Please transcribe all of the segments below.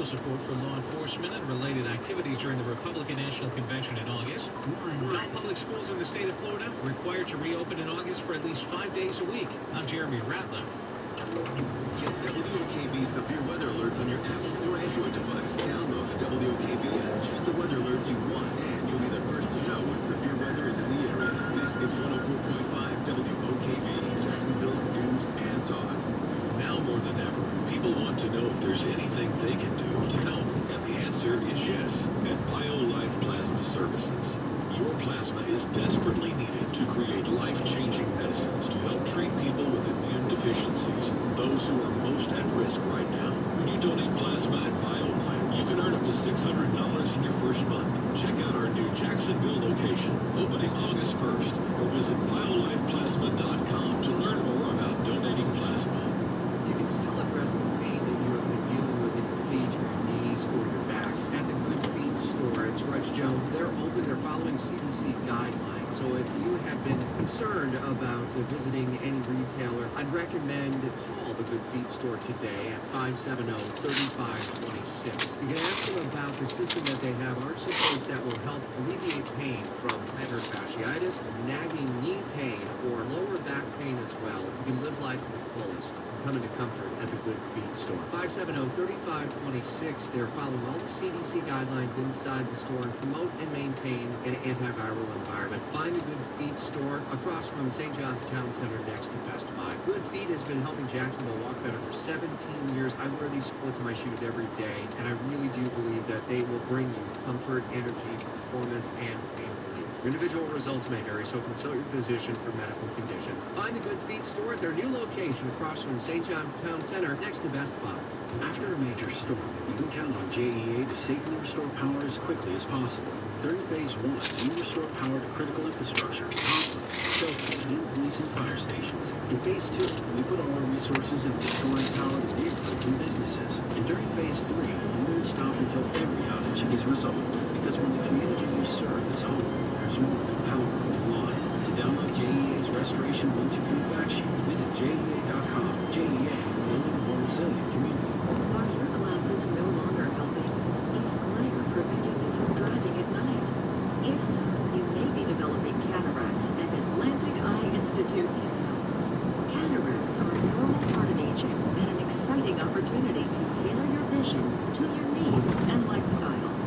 support for law enforcement and related activities during the Republican National Convention in August. All public schools in the state of Florida required to reopen in August for at least 5 days a week. I'm Jeremy Ratliff. Get WOKV severe weather alerts on your Apple or Android device. Download the WOKV app, choose the weather alerts you want, and you'll be the first to know when severe weather is in the area. This is 104.5 WOKV, Jacksonville's news and talk. Now more than ever, people want to know if there's anything they can do to help, and the answer is yes. At BioLife Plasma Services, your plasma is desperately needed to create life-changing medicines to help treat people with immune deficiencies, those who are most at risk right now. When you donate plasma at BioLife, you can earn up to $600 in your first month. Check out our new Jacksonville location, opening August 1st, or visit biolifeplasma.com to learn more about donating plasma. You can still address the pain that you have been dealing with in your feet, your knees, or your back. At the Good Feet store, it's Reg Jones. They're open. They're following CDC guidelines. So if you have been concerned about visiting any retailer, I'd recommend call the Good Feet store today at 570-3526. You can ask them about the system that they have, arch supports that will help alleviate pain from plantar fasciitis, nagging knee pain, or lower back pain as well. You can live life to the fullest. Come into comfort at the Good Feet store. 570-3526. They're following all the CDC guidelines inside the store and promote and maintain an antiviral environment. Find the Good Feet store across from St. John's Town Center next to Best Buy. Good Feet has been helping Jacksonville walk better for 17 years. I wear these supports in my shoes every day, and I really do believe that they will bring you comfort, energy, performance, and pain relief. Your individual results may vary, so consult your physician for medical conditions. Find the Good Feet store at their new location across from St. John's Town Center next to Best Buy. After a major storm, you can count on JEA to safely restore power as quickly as possible. During Phase 1, we restore power to critical infrastructure, hospitals, shelters, and police and fire stations. In Phase 2, we put all our resources into restoring power to neighborhoods and businesses. And during Phase 3, we won't stop until every outage is resolved. Because when the community you serve is home, there's more than power on the line. To download JEA's Restoration 123 fact sheet, visit JEA.com. JEA, building a more resilient community. Are your glasses no longer helping? Is glare preventing you from driving at night? If so, you may be developing cataracts, and Atlantic Eye Institute can help. Cataracts are a normal part of aging and an exciting opportunity to tailor your vision to your needs and lifestyle.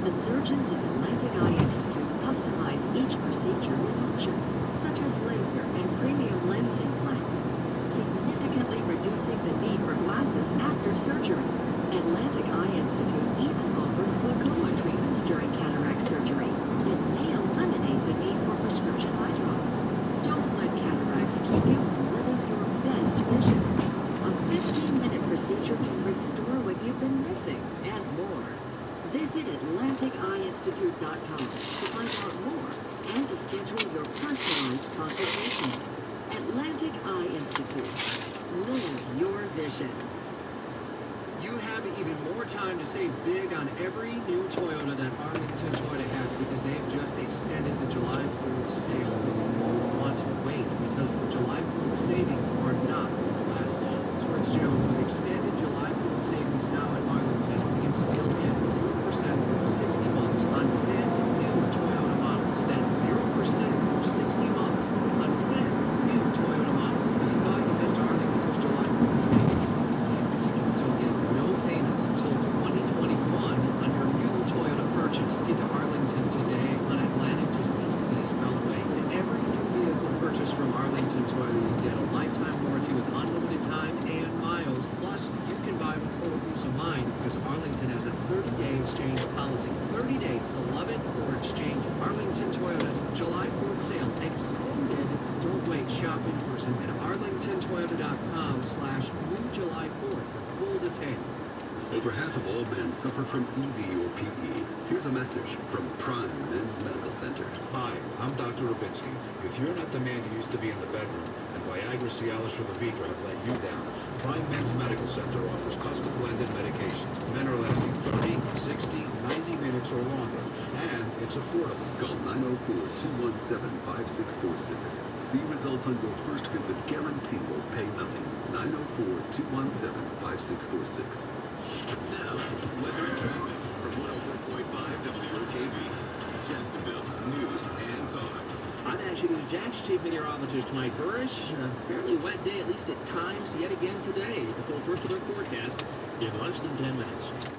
The surgeons at Atlantic Eye Institute customize each procedure with options such as laser and premium lens implants, significantly reducing the need for glasses after surgery. Atlantic Eye Institute even offers glaucoma treatments during cataract surgery and may eliminate the need for prescription eye drops. Don't let cataracts keep you from living your best vision. A 15-minute procedure can restore what you've been missing and more. Visit AtlanticEyeInstitute.com to find out more and to schedule your personalized consultation. Atlantic Eye Institute. Live your vision. You have even more time to save big on every new Toyota that Arlington Toyota has because they have just extended the July 4th sale. You won't want to wait because the July 4th savings are not going to last long. So it's Jones with extended July 4th savings now at Arlington. You can still get 0% for 60 months on 10 new Toyota models. That's 0% for 60 months on 10 new Toyota models. If you thought you missed Arlington's July 4th savings, you can still get no payments until 2021 on your new Toyota purchase. Get to Arlington today on Atlantic, just east of East Beltway. And every new vehicle purchased from Arlington Toyota, you get a lifetime warranty with unlimited time and miles. Plus, you can buy with total peace of mind because Arlington has a 30-day exchange policy. 30 days to love it or exchange. Arlington Toyota's July 4th sale extended. Don't wait. Shop in person at arlingtontoyota.com/newjuly4th for full details. Over half of all men suffer from ED or PE. Here's a message from Prime Men's Medical Center. Hi, I'm Dr. Rubitsky. If you're not the man you used to be in the bedroom, and Viagra, Cialis, or Levitra have let you down, Prime Men's Medical Center offers custom blended medications. Men are lasting 30, 60, 90 minutes or longer, and it's affordable. Call 904-217-5646. See results on your first visit guaranteed or pay nothing. 904-217-5646. Now, whether with meteorologist Mike Burrish. A fairly wet day, at least at times, yet again today. The full first alert forecast in less than 10 minutes.